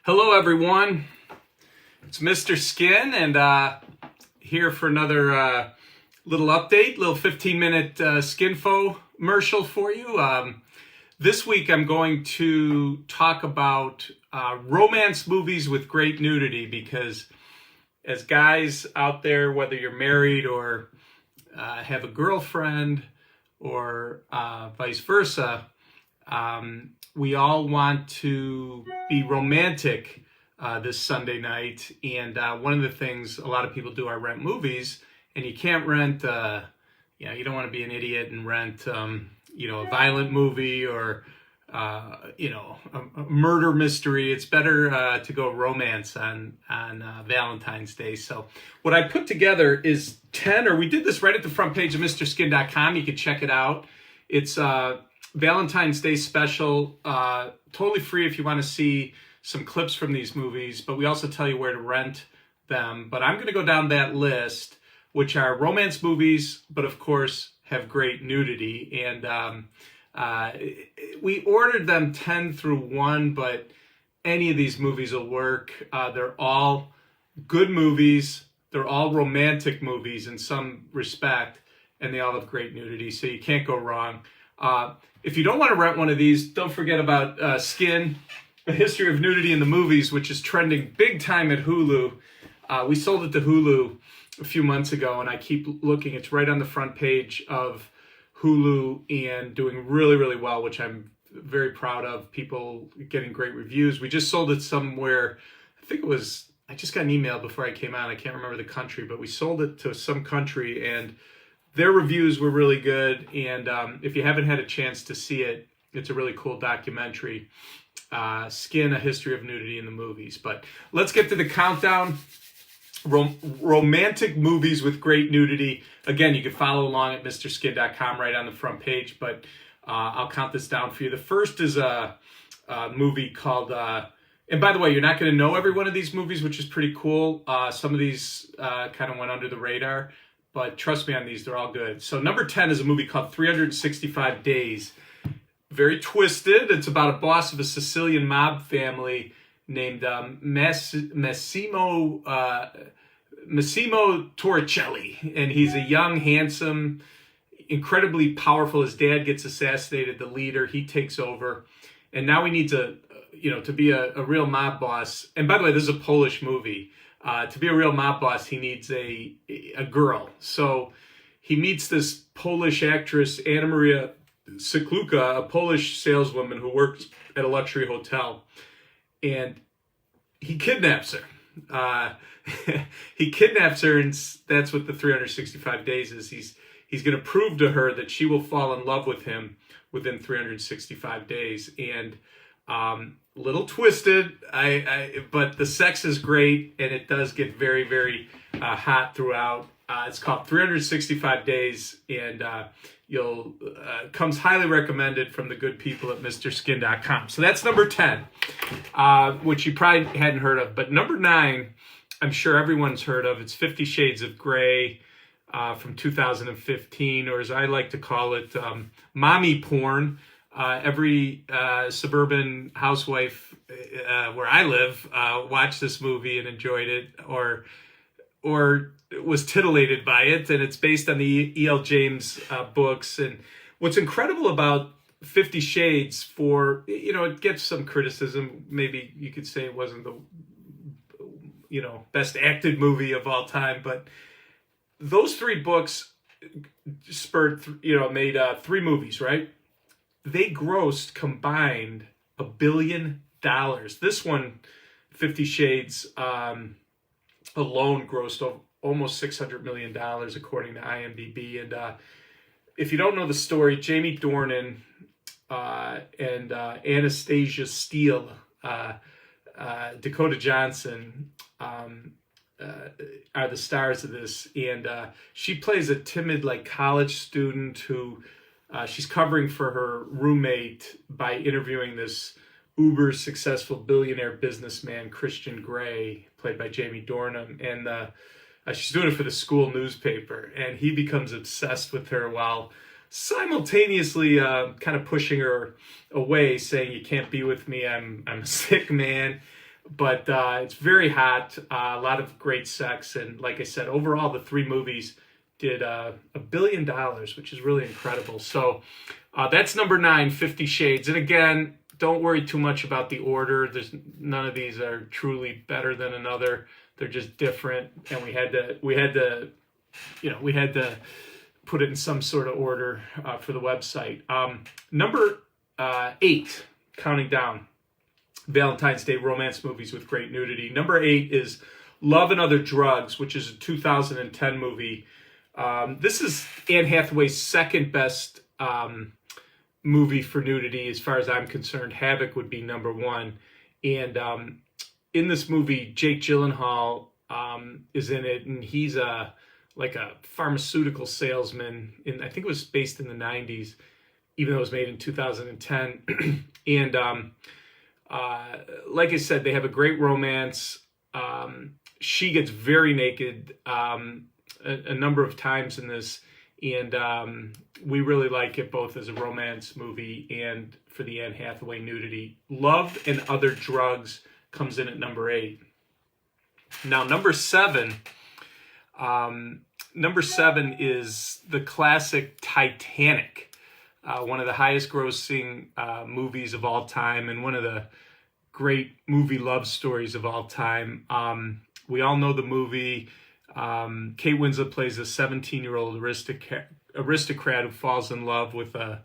Hello everyone, it's Mr. Skin and here for another little update, little 15-minute Skinfo commercial for you. This week I'm going to talk about romance movies with great nudity, because as guys out there, whether you're married or have a girlfriend or vice versa, we all want to be romantic this Sunday night. And one of the things a lot of people do are rent movies, and you can't rent, you don't want to be an idiot and rent, a violent movie or, a murder mystery. It's better to go romance on Valentine's Day. So what I put together is 10, or we did this right at the front page of MrSkin.com. You can check it out. It's Valentine's Day special, totally free if you want to see some clips from these movies, but we also tell you where to rent them. But I'm going to go down that list, which are romance movies, but of course have great nudity. And we ordered them 10 through 1, but any of these movies will work. They're all good movies. They're all romantic movies in some respect, and they all have great nudity, so you can't go wrong. If you don't want to rent one of these, don't forget about Skin, A History of Nudity in the Movies, which is trending big time at Hulu. We sold it to Hulu a few months ago, and I keep looking. It's right on the front page of Hulu and doing really, really well, which I'm very proud of. People getting great reviews. We just sold it somewhere. I just got an email before I came on. I can't remember the country, but we sold it to some country, and their reviews were really good. And if you haven't had a chance to see it, it's a really cool documentary. Skin, A History of Nudity in the Movies. But let's get to the countdown. Romantic movies with great nudity. Again, you can follow along at MrSkin.com right on the front page, but I'll count this down for you. The first is a movie called, and by the way, you're not going to know every one of these movies, which is pretty cool. Some of these kind of went under the radar, but trust me on these, they're all good. So number 10 is a movie called 365 Days. Very twisted. It's about a boss of a Sicilian mob family named Massimo Torricelli. And he's a young, handsome, incredibly powerful. His dad gets assassinated, the leader. He takes over. And now we need to be a real mob boss. And by the way, this is a Polish movie. To be a real mob boss, he needs a girl. So he meets this Polish actress, Anna Maria Sikluka, a Polish saleswoman who works at a luxury hotel. And he kidnaps her. He kidnaps her, and that's what the 365 days is. He's going to prove to her that she will fall in love with him within 365 days. And little twisted, but the sex is great, and it does get very, very hot throughout. It's called 365 Days, and comes highly recommended from the good people at MrSkin.com. So that's number 10, which you probably hadn't heard of. But number 9, I'm sure everyone's heard of. It's 50 Shades of Grey from 2015, or as I like to call it, mommy porn. Every suburban housewife where I live watched this movie and enjoyed it, or was titillated by it. And it's based on the E.L. James books. And what's incredible about 50 Shades, it gets some criticism. Maybe you could say it wasn't the best acted movie of all time, but those 3 books made 3 movies, right? They grossed combined $1 billion. This one, 50 Shades, alone grossed almost $600 million, according to IMDb. And if you don't know the story, Jamie Dornan and Anastasia Steele, Dakota Johnson, are the stars of this. And she plays a timid, college student who she's covering for her roommate by interviewing this uber successful billionaire businessman, Christian Grey, played by Jamie Dornan. And she's doing it for the school newspaper. And he becomes obsessed with her while simultaneously kind of pushing her away, saying, "You can't be with me. I'm a sick man." but it's very hot. A lot of great sex, and like I said, overall the three movies did $1 billion, which is really incredible. So that's number 9, 50 Shades. And again, don't worry too much about the order. There's none of these are truly better than another. They're just different, and we had to put it in some sort of order for the website. Number 8, counting down, Valentine's Day romance movies with great nudity. Number 8 is Love and Other Drugs, which is a 2010 movie. This is Anne Hathaway's second best movie for nudity, as far as I'm concerned. Havoc would be number 1. And in this movie, Jake Gyllenhaal is in it, and he's like a pharmaceutical salesman. I think it was based in the 90s, even though it was made in 2010. And like I said, they have a great romance. She gets very naked a number of times in this, and we really like it both as a romance movie and for the Anne Hathaway nudity. Love and Other Drugs comes in at number 8. Now, number 7 is the classic Titanic, one of the highest grossing movies of all time, and one of the great movie love stories of all time. We all know the movie. Kate Winslet plays a 17-year-old aristocrat who falls in love with a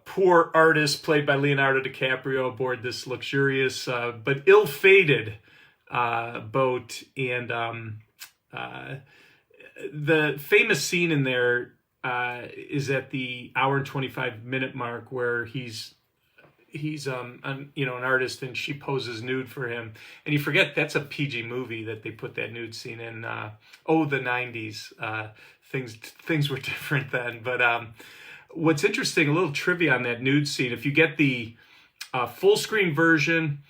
poor artist played by Leonardo DiCaprio aboard this luxurious but ill-fated boat. And the famous scene in there is at the hour and 25-minute mark, where he's an artist, and she poses nude for him, and you forget that's a PG movie that they put that nude scene in. The 90s, things were different then. But what's interesting, a little trivia on that nude scene: if you get the full screen version,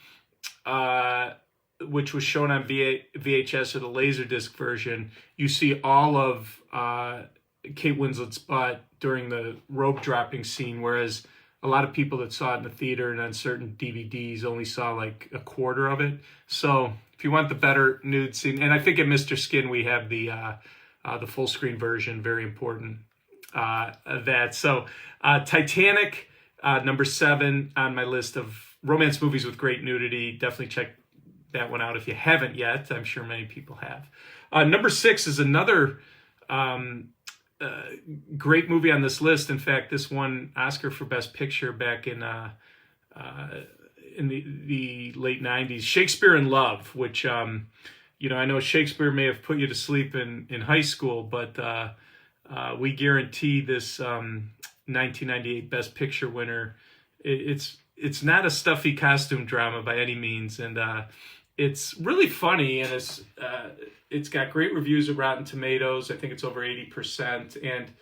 which was shown on VHS, or the Laserdisc version, you see all of Kate Winslet's butt during the rope dropping scene, whereas a lot of people that saw it in the theater and on certain DVDs only saw like a quarter of it. So if you want the better nude scene, and I think at Mr. Skin we have the full screen version, very important. Titanic, number 7 on my list of romance movies with great nudity. Definitely check that one out if you haven't yet. I'm sure many people have. Number 6 is another great movie on this list. In fact, this won Oscar for Best Picture back in the late 90s. Shakespeare in Love, which I know Shakespeare may have put you to sleep in high school, but we guarantee this 1998 Best Picture winner. It's not a stuffy costume drama by any means, and it's really funny, and it's got great reviews of Rotten Tomatoes. I think it's over 80%. And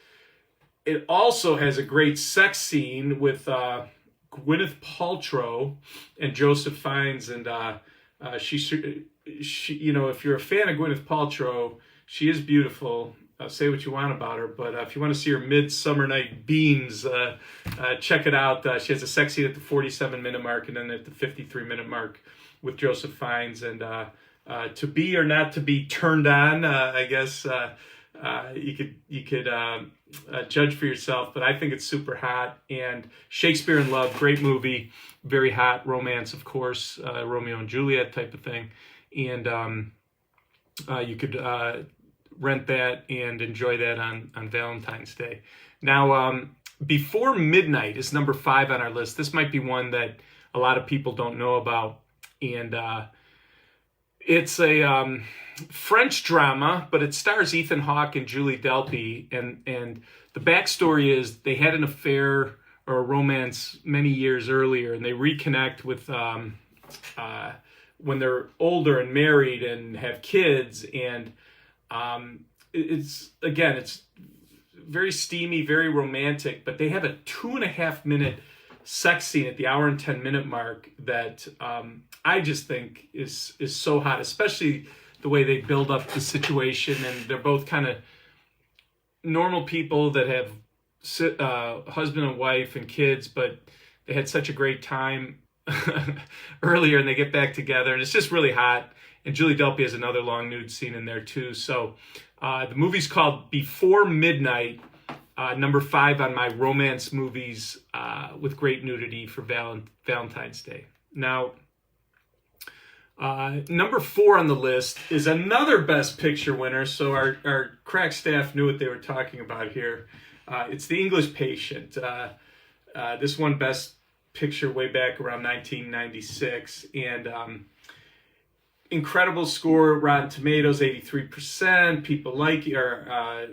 it also has a great sex scene with Gwyneth Paltrow and Joseph Fiennes. And she, if you're a fan of Gwyneth Paltrow, she is beautiful. Say what you want about her, but if you want to see her Midsummer Night Beams, check it out. She has a sex scene at the 47-minute mark, and then at the 53-minute mark with Joseph Fiennes. And to be or not to be turned on, I guess you could judge for yourself, but I think it's super hot. And Shakespeare in Love, great movie, very hot romance, of course, Romeo and Juliet type of thing. And you could rent that and enjoy that on Valentine's Day. Now, Before Midnight is number 5 on our list. This might be one that a lot of people don't know about. And it's a French drama, but it stars Ethan Hawke and Julie Delpy. And the backstory is they had an affair or a romance many years earlier, and they reconnect with when they're older and married and have kids. And it's very steamy, very romantic, but they have a 2.5-minute sex scene at the hour and 10-minute mark that I just think is so hot, especially the way they build up the situation. And they're both kind of normal people that have husband and wife and kids, but they had such a great time earlier, and they get back together, and it's just really hot. And Julie Delpy has another long nude scene in there too. So the movie's called Before Midnight, number 5 on my romance movies with great nudity for Valentine's Day. Now, number 4 on the list is another Best Picture winner. So our crack staff knew what they were talking about here. It's The English Patient. This won Best Picture way back around 1996, and incredible score. Rotten Tomatoes 83%. People like it, or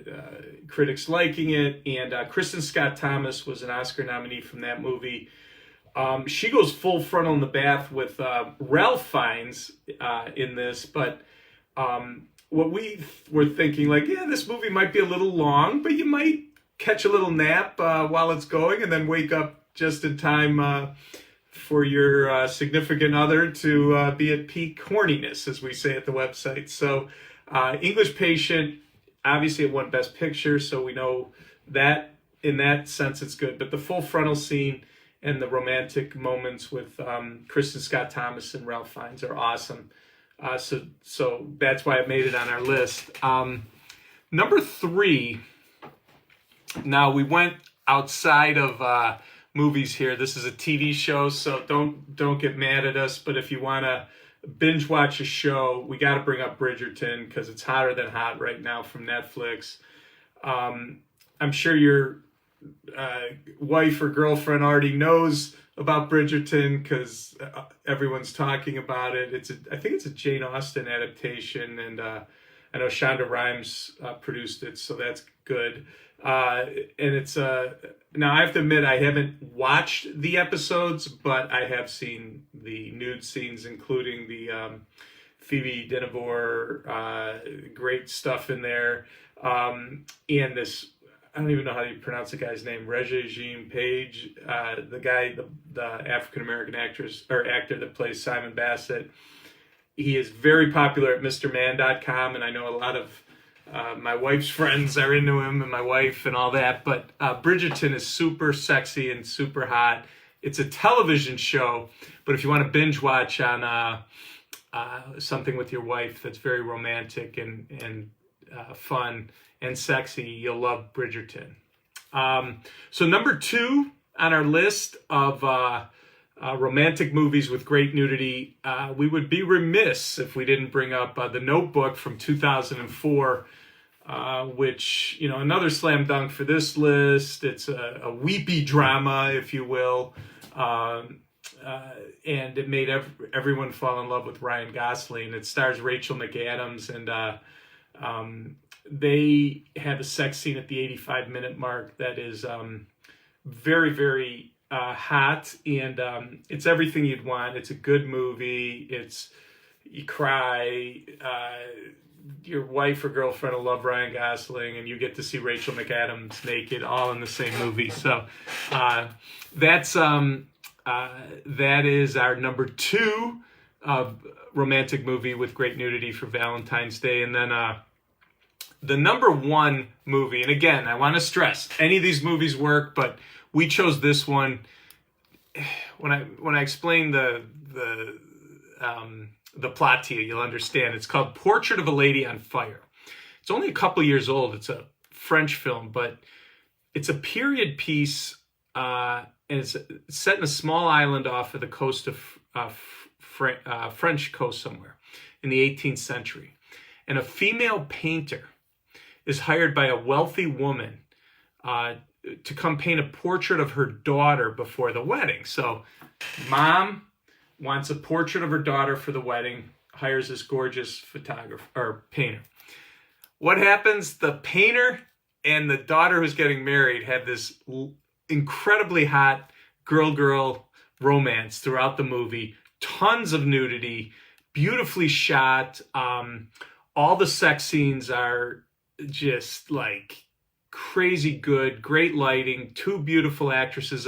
critics liking it. And Kristen Scott Thomas was an Oscar nominee from that movie. She goes full frontal in the bath with Ralph Fiennes in this, but what we were thinking, like, yeah, this movie might be a little long, but you might catch a little nap while it's going and then wake up just in time for your significant other to be at peak horniness, as we say at the website. So English Patient, obviously it won Best Picture, so we know that in that sense it's good. But the full frontal scene and the romantic moments with Kristen Scott Thomas and Ralph Fiennes are awesome. So that's why it made it on our list. Number 3, now we went outside of movies here. This is a TV show, so don't get mad at us. But if you want to binge watch a show, we got to bring up Bridgerton because it's hotter than hot right now from Netflix. I'm sure your wife or girlfriend already knows about Bridgerton because everyone's talking about it. I think it's a Jane Austen adaptation, and I know Shonda Rhimes produced it, so that's good. And it's now I have to admit I haven't watched the episodes, but I have seen the nude scenes, including the Phoebe Dynevor, great stuff in there, and this, I don't even know how you pronounce the guy's name, Regé Page, the guy, the African American actor that plays Simon Bassett. He is very popular at MrMan.com, and I know a lot of my wife's friends are into him, and my wife and all that. But Bridgerton is super sexy and super hot. It's a television show, but if you want to binge watch on something with your wife that's very romantic and fun and sexy, you'll love Bridgerton. So number 2 on our list of romantic movies with great nudity, we would be remiss if we didn't bring up The Notebook from 2004, which, you know, another slam dunk for this list. It's a weepy drama, if you will, and it made everyone fall in love with Ryan Gosling. It stars Rachel McAdams, and they have a sex scene at the 85-minute mark that is very, very hot, and it's everything you'd want. It's a good movie. You cry. Your wife or girlfriend will love Ryan Gosling, and you get to see Rachel McAdams naked, all in the same movie. So that is our number 2 romantic movie with great nudity for Valentine's Day, and then the number 1 movie. And again, I want to stress, any of these movies work, but we chose this one. When I explain the plot to you, you'll understand. It's called Portrait of a Lady on Fire. It's only a couple years old. It's a French film, but it's a period piece, and it's set in a small island off of the coast of French coast somewhere in the 18th century. And a female painter is hired by a wealthy woman to come paint a portrait of her daughter before the wedding. So mom wants a portrait of her daughter for the wedding, hires this gorgeous photographer or painter. What happens? The painter and the daughter who's getting married have this incredibly hot girl-girl romance throughout the movie. Tons of nudity, beautifully shot. All the sex scenes are just like crazy good, great lighting, 2 beautiful actresses,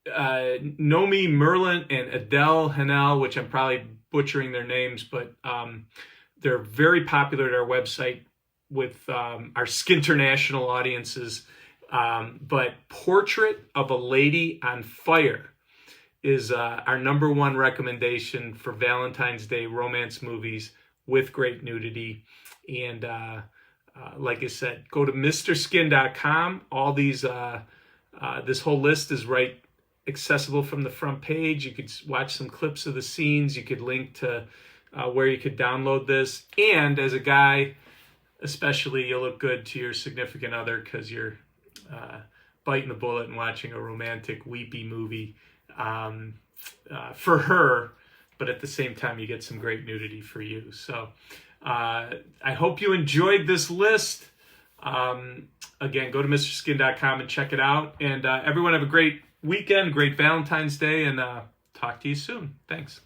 Nomi Merlant and Adele Hanel, which I'm probably butchering their names, but they're very popular at our website with our Skinternational audiences. But Portrait of a Lady on Fire is our number one recommendation for Valentine's Day romance movies with great nudity. And like I said, go to mrskin.com. All these, this whole list is right accessible from the front page. You could watch some clips of the scenes. You could link to where you could download this. And as a guy, especially, you'll look good to your significant other because you're biting the bullet and watching a romantic, weepy movie for her, but at the same time, you get some great nudity for you. So I hope you enjoyed this list. Again, go to mrskin.com and check it out. And everyone have a great weekend, great Valentine's Day, and talk to you soon. Thanks.